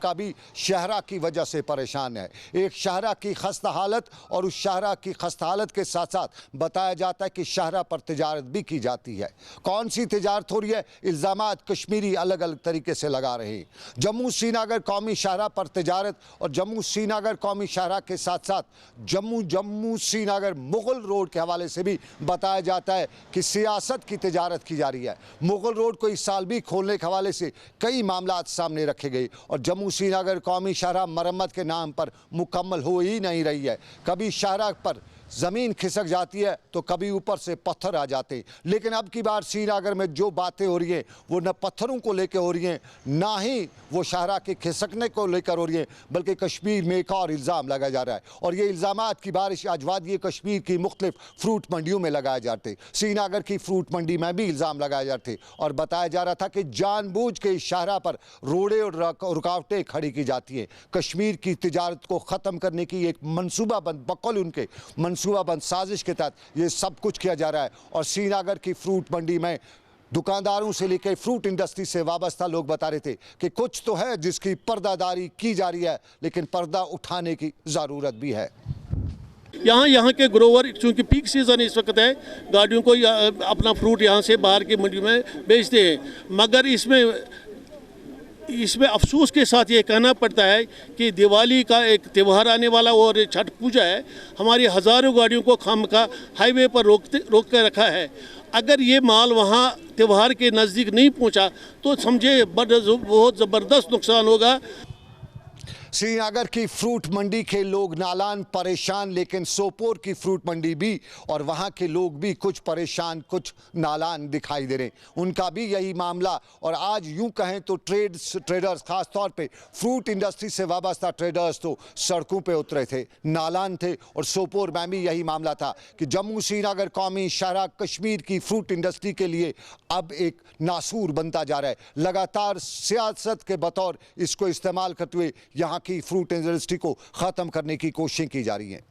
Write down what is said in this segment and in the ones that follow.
का भी शहरा की वजह से परेशान है। एक शहरा की खस्ता हालत और उस शहरा की खस्ता हालत के साथ साथ बताया जाता है कि शहरा पर तिजारत भी की जाती है। कौन सी तिजारत हो रही है? इल्ज़ामात कश्मीरी अलग अलग तरीके से लगा रहे हैं। जम्मू श्रीनगर कौमी शाहरा पर तिजारत और जम्मू श्रीनगर कौमी शाहरा के साथ साथ जम्मू श्रीनगर मुगल रोड के हवाले से भी बताया जाता है कि सियासत की तिजारत की जा रही है। मुगल रोड को इस साल भी खोलने के हवाले से कई मामला सामने रखे गए और जम्मू श्रीनगर कौमी शाहरा मरम्मत के नाम पर मुकम्मल हो ही नहीं रही है। कभी शाहरा पर ज़मीन खिसक जाती है तो कभी ऊपर से पत्थर आ जाते हैं। लेकिन अब की बार श्रीनगर में जो बातें हो रही हैं वो न पत्थरों को लेकर हो रही हैं, ना ही वो शाहरा के खिसकने को लेकर हो रही हैं, बल्कि कश्मीर में एक और इल्ज़ाम लगाया जा रहा है। और ये इल्ज़ामात की बारिश आज वादी कश्मीर की मुख्तलिफ फ्रूट मंडियों में लगाए जाते। श्रीनगर की फ्रूट मंडी में भी इल्ज़ाम लगाए जाते और बताया जा रहा था कि जानबूझ के इस शाहरा पर रोड़े और रुकावटें खड़ी की जाती हैं। कश्मीर की तिजारत को ख़त्म करने की एक मनसूबाबंद बकौल उनके मनसूबाबंद साजिश के तहत ये सब कुछ किया जा रहा है। और श्रीनगर की फ्रूट मंडी में दुकानदारों से लेकर फ्रूट इंडस्ट्री से वाबस्ता लोग बता रहे थे कि कुछ तो है जिसकी पर्दादारी की जा रही है, लेकिन पर्दा उठाने की ज़रूरत भी है। यहाँ के ग्रोवर चूँकि पीक सीज़न इस वक्त है, गाड़ियों को अपना फ्रूट यहाँ से बाहर की मंडी में बेचते हैं। मगर इसमें अफसोस के साथ ये कहना पड़ता है कि दिवाली का एक त्यौहार आने वाला और छठ पूजा है, हमारी हज़ारों गाड़ियों को खामखा हाईवे पर रोक कर रखा है। अगर ये माल वहाँ त्यौहार के नज़दीक नहीं पहुँचा तो समझे बहुत ज़बरदस्त नुकसान होगा। श्रीनगर की फ्रूट मंडी के लोग नालान परेशान, लेकिन सोपोर की फ्रूट मंडी भी और वहाँ के लोग भी कुछ परेशान कुछ नालान दिखाई दे रहे हैं। उनका भी यही मामला। और आज यूं कहें तो ट्रेडर्स खास तौर पे फ्रूट इंडस्ट्री से वाबस्ता ट्रेडर्स तो सड़कों पे उतरे थे, नालान थे। और सोपोर में भी यही मामला था कि जम्मू श्रीनगर कौमी शाहरा कश्मीर की फ्रूट इंडस्ट्री के लिए अब एक नासूर बनता जा रहा है। लगातार सियासत के बतौर इसको इस्तेमाल करते हुए यहाँ की फ्रूट इंडस्ट्री को खत्म करने की कोशिशें की जा रही हैं।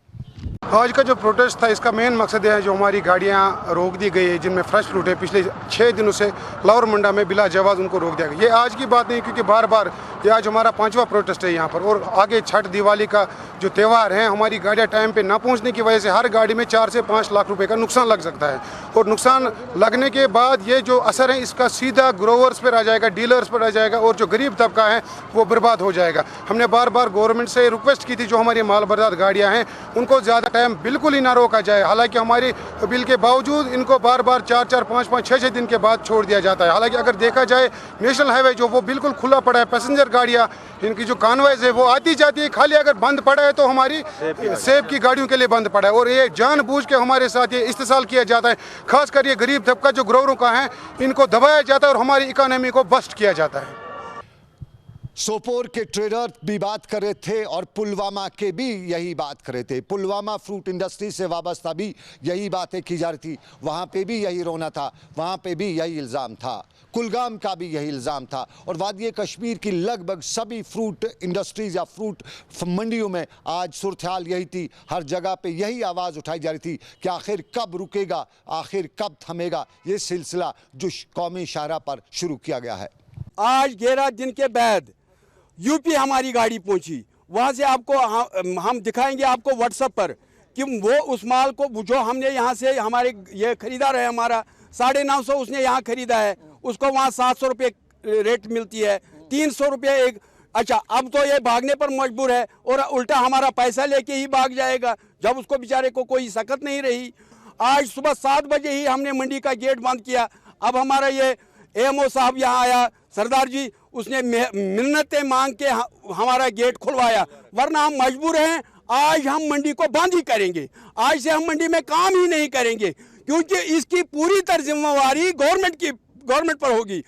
आज का जो प्रोटेस्ट था इसका मेन मकसद है जो हमारी गाड़ियां रोक दी गई है जिनमें फ्रेश फ्रूट है, पिछले 6 दिनों से लाहौर मंडा में बिला जवाज़ उनको रोक दिया गया। ये आज की बात नहीं, क्योंकि बार बार ये आज हमारा 5वां प्रोटेस्ट है यहाँ पर। और आगे छठ दिवाली का जो त्यौहार है, हमारी गाड़ियाँ टाइम पे ना पहुँचने की वजह से हर गाड़ी में 4 से 5 लाख रुपये का नुकसान लग सकता है। और नुकसान लगने के बाद ये जो असर है इसका सीधा ग्रोवर्स पर आ जाएगा, डीलर्स पर आ जाएगा और जो गरीब तबका है वो बर्बाद हो जाएगा। हमने बार बार गवर्नमेंट से रिक्वेस्ट की थी जो हमारी माल बर्बाद गाड़ियाँ हैं उनको ज़्यादा टाइम बिल्कुल ही ना रोका जाए। हालांकि हमारी अपील के बावजूद इनको बार बार 4-4, 5-5, 6-6 दिन के बाद छोड़ दिया जाता है। हालांकि अगर देखा जाए नेशनल हाईवे जो वो बिल्कुल खुला पड़ा है, पैसेंजर गाड़ियाँ इनकी जो कॉन्वॉयज है वो आती जाती है, खाली अगर बंद पड़ा है तो हमारी सेब की गाड़ियों के लिए बंद पड़ा है। और ये जानबूझ के हमारे साथ ये इस्तेसाल किया जाता है। खासकर ये गरीब तबका जो ग्रोवरों का है इनको दबाया जाता है और हमारी इकोनॉमी को बस्ट किया जाता है। सोपोर के ट्रेडर भी बात कर रहे थे और पुलवामा के भी यही बात कर रहे थे। पुलवामा फ्रूट इंडस्ट्री से वाबस्ता भी यही बातें की जा रही थी, वहाँ पे भी यही रोना था, वहाँ पे भी यही इल्ज़ाम था। कुलगाम का भी यही इल्ज़ाम था। और वादी कश्मीर की लगभग सभी फ्रूट इंडस्ट्रीज़ या फ्रूट मंडियों में आज सूरत हाल यही थी। हर जगह पे यही आवाज़ उठाई जा रही थी कि आखिर कब रुकेगा, आखिर कब थमेगा ये सिलसिला जो कौमी शाहरा पर शुरू किया गया है। आज 11 दिन के बाद यूपी हमारी गाड़ी पहुंची, वहां से आपको हम दिखाएंगे आपको व्हाट्सएप पर कि वो उस माल को जो हमने यहाँ से हमारे ये खरीदार है हमारा 950 उसने यहाँ खरीदा है, उसको वहाँ 700 रुपये रेट मिलती है, 300 रुपये एक। अच्छा, अब तो ये भागने पर मजबूर है और उल्टा हमारा पैसा लेके ही भाग जाएगा जब उसको बेचारे को कोई सकत नहीं रही। आज सुबह 7 बजे ही हमने मंडी का गेट बंद किया। अब हमारा ये एएमओ साहब यहाँ आया, सरदार जी, उसने मिन्नतें मांग के हमारा गेट खुलवाया, वरना हम मजबूर हैं। आज हम मंडी को बंद ही करेंगे, आज से हम मंडी में काम ही नहीं करेंगे, क्योंकि इसकी पूरी तरह जिम्मेवारी गवर्नमेंट पर होगी।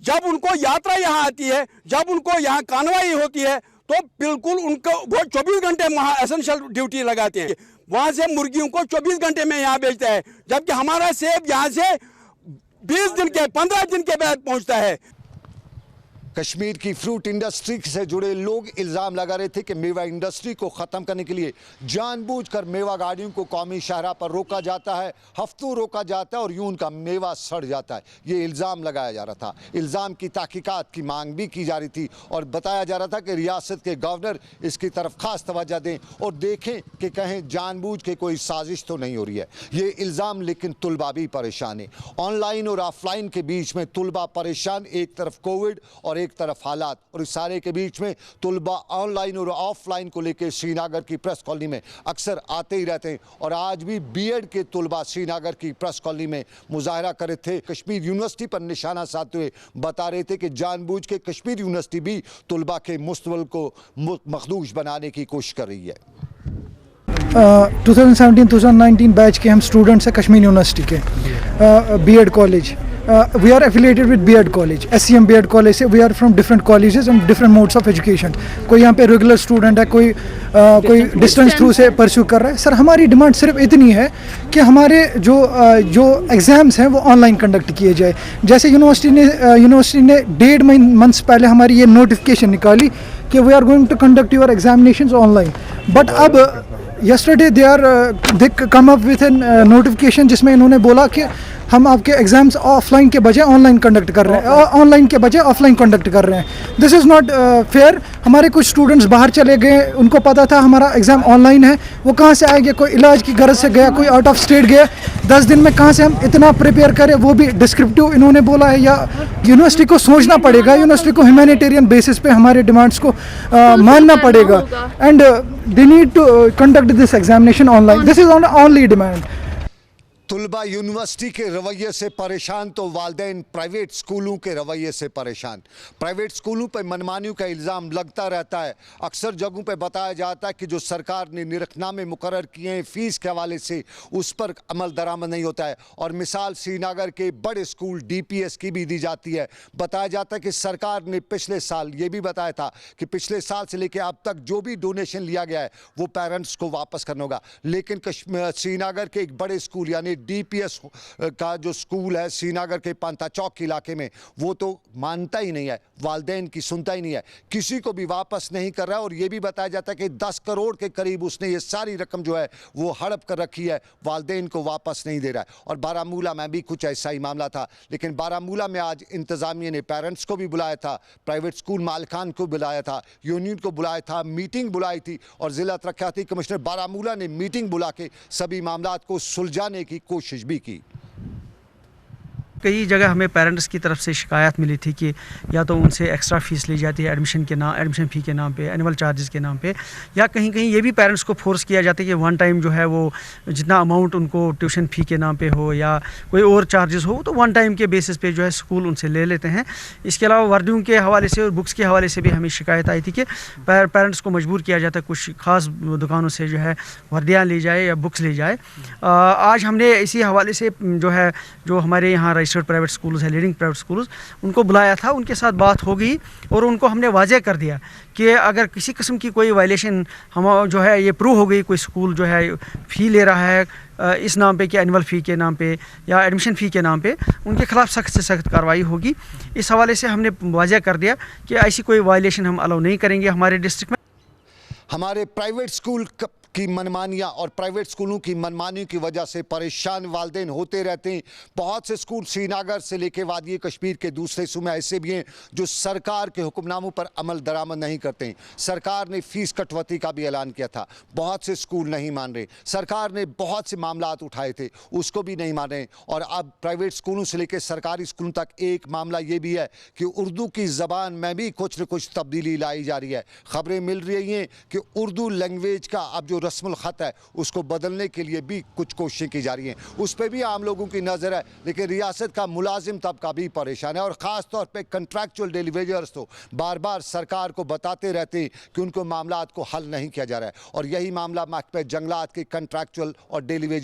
जब उनको यात्रा यहाँ आती है, जब उनको यहाँ कार्रवाई होती है तो बिल्कुल उनको वो 24 घंटे वहाँ एसेंशियल ड्यूटी लगाते हैं। वहाँ से मुर्गियों को 24 घंटे में यहाँ बेचता है, जबकि हमारा सेब यहाँ से 20 दिन के 15 दिन के बाद पहुँचता है। कश्मीर की फ्रूट इंडस्ट्री से जुड़े लोग इल्ज़ाम लगा रहे थे कि मेवा इंडस्ट्री को ख़त्म करने के लिए जानबूझकर मेवा गाड़ियों को कौमी शाहराह पर रोका जाता है, हफ्तों रोका जाता है और यूं उनका मेवा सड़ जाता है। ये इल्ज़ाम लगाया जा रहा था। इल्ज़ाम की तहकीकात की मांग भी की जा रही थी और बताया जा रहा था कि रियासत के गवर्नर इसकी तरफ खास तवज्जो दें और देखें कि कहीं जानबूझ के कोई साजिश तो नहीं हो रही है। ये इल्ज़ाम लेकिन तुलबा भी परेशान है। ऑनलाइन और ऑफलाइन के बीच में तुलबा परेशान, एक तरफ कोविड और एक तरफ हालात, और इस सारे के बीच में तुलबा ऑनलाइन और ऑफलाइन को लेकर श्रीनगर की प्रेस कॉलोनी में अक्सर आते ही रहते हैं और आज भी बीएड के तुलबा श्रीनगर की प्रेस कॉलोनी में मुजाहरा कर रहे थे। कश्मीर यूनिवर्सिटी पर निशाना साधते हुए बता रहे थे कि जानबूझ के कश्मीर यूनिवर्सिटी भी तुलबा के मुस्तकबिल को मखदूश बनाने की कोशिश कर रही है। 2017-2019 बैच के हम स्टूडेंट्स हैं कश्मीर यूनिवर्सिटी के BEd college. We are affiliated with BEd college, SCM BEd college से। We are from different colleges and different modes of education. कोई यहाँ पे रेगुलर स्टूडेंट है, कोई डिस्टेंस थ्रू से परस्यू कर रहा है। सर हमारी डिमांड सिर्फ इतनी है कि हमारे जो एग्ज़ाम्स हैं वो ऑनलाइन कंडक्ट किए जाए। जैसे यूनिवर्सिटी ने 1.5 मंथ्स पहले हमारी ये नोटिफिकेशन निकाली कि we are going to conduct your examinations online, but अब yesterday they come up with a notification जिसमें इन्होंने बोला कि हम आपके एग्ज़ाम्स ऑफलाइन के बजाय ऑनलाइन कंडक्ट कर रहे हैं, ऑनलाइन के बजाय ऑफलाइन कंडक्ट कर रहे हैं। This is not fair. हमारे कुछ स्टूडेंट्स बाहर चले गए, उनको पता था हमारा एग्ज़ाम ऑनलाइन है, वो कहाँ से आएंगे? कोई इलाज की गरज से गया, कोई आउट ऑफ स्टेट गया। 10 दिन में कहाँ से हम इतना प्रिपेयर करें? वो भी डिस्क्रिप्टिव इन्होंने बोला है। या यूनिवर्सिटी को सोचना पड़ेगा, यूनिवर्सिटी को ह्यूमैनिटेरियन बेसिस पे हमारे डिमांड्स को मानना पड़ेगा and they need to conduct this examination online. This is only demand. तुलबा यूनिवर्सिटी के रवैये से परेशान तो वालिदैन प्राइवेट स्कूलों के रवैये से परेशान। प्राइवेट स्कूलों पर मनमानियों का इल्ज़ाम लगता रहता है। अक्सर जगहों पर बताया जाता है कि जो सरकार ने निरखनामे मुकर्रर किए हैं फ़ीस के हवाले से, उस पर अमल दरामद नहीं होता है। और मिसाल श्रीनगर के बड़े स्कूल DPS की भी दी जाती है। बताया जाता है कि सरकार ने पिछले साल ये भी बताया था कि पिछले साल से लेकर अब तक जो भी डोनेशन लिया गया है वो पेरेंट्स को वापस करना होगा। लेकिन श्रीनगर के एक बड़े स्कूल यानी DPS का जो स्कूल है श्रीनगर के पांता चौक इलाके में, वो तो मानता ही नहीं है, वालिदैन की सुनता ही नहीं है, किसी को भी वापस नहीं कर रहा है। और ये भी बताया जाता है कि 10 करोड़ के करीब उसने ये सारी रकम जो है वो हड़प कर रखी है, वालिदैन को वापस नहीं दे रहा है। और बारामूला में भी कुछ ऐसा ही मामला था। लेकिन बारामूला में आज इंतज़ामिया ने पेरेंट्स को भी बुलाया था, प्राइवेट स्कूल मालिकान को बुलाया था, यूनियन को बुलाया था, मीटिंग बुलाई थी और ज़िला तरक्याती कमिश्नर बारामूला ने मीटिंग बुला के सभी मामलात को सुलझाने की कोशिश भी की। कई जगह हमें पेरेंट्स की तरफ से शिकायत मिली थी कि या तो उनसे एक्स्ट्रा फ़ीस ली जाती है एडमिशन फ़ी के नाम पे, एनुअल चार्जेस के नाम पे, या कहीं कहीं ये भी पेरेंट्स को फोर्स किया जाता है कि वन टाइम जो है वो जितना अमाउंट उनको ट्यूशन फ़ी के नाम पे हो या कोई और चार्जेस हो तो वन टाइम के बेसिस पे जो है स्कूल उनसे ले लेते हैं। इसके अलावा वर्दियों के हवाले से और बुक्स के हवाले से भी हमें शिकायत आई थी कि पेरेंट्स को मजबूर किया जाता है कुछ ख़ास दुकानों से जो है वर्दियाँ ली जाए या बुक्स ली जाए। आज हमने इसी हवाले से जो हमारे यहाँ प्राइवेट स्कूल्स है, लीडिंग प्राइवेट स्कूल्स, उनको बुलाया था, उनके साथ बात हो गई और उनको हमने वाज़ेह कर दिया कि अगर किसी किस्म की कोई वायलेशन हम जो है ये प्रूव हो गई, कोई स्कूल जो है फ़ी ले रहा है इस नाम पे कि एनुअल फ़ी के नाम पे या एडमिशन फ़ी के नाम पे, उनके खिलाफ सख्त से सख्त कार्रवाई होगी। इस हवाले से हमने वाज़ेह कर दिया कि ऐसी कोई वायलेशन हम अलाउ नहीं करेंगे हमारे डिस्ट्रिक्ट में। हमारे प्राइवेट स्कूल की मनमानियाँ और प्राइवेट स्कूलों की मनमानियों की वजह से परेशान वालिदैन होते रहते हैं। बहुत से स्कूल श्रीनगर से लेकर वादी कश्मीर के दूसरे सूबे ऐसे भी हैं जो सरकार के हुक्मनामों पर अमल दरामद नहीं करते हैं। सरकार ने फ़ीस कटौती का भी ऐलान किया था, बहुत से स्कूल नहीं मान रहे। सरकार ने बहुत से मामलात उठाए थे, उसको भी नहीं मान रहे। और अब प्राइवेट स्कूलों से लेकर सरकारी स्कूलों तक एक मामला ये भी है कि उर्दू की ज़बान में भी कुछ न कुछ तब्दीली लाई जा रही है। ख़बरें मिल रही हैं कि उर्दू लैंग्वेज का अब जो रस्मुल ख़त है उसको बदलने के लिए भी कुछ कोशिशें की जा रही हैं। उस पर भी आम लोगों की नज़र है। लेकिन रियासत का मुलाजिम तबका भी परेशान है और ख़ास तौर पे कंट्रैक्चुअल डेलीवेजर्स तो बार बार सरकार को बताते रहते हैं कि उनको मामलात को हल नहीं किया जा रहा है। और यही मामला महकमे जंगलात के कंट्रैक्चुअल और डेलीवेजर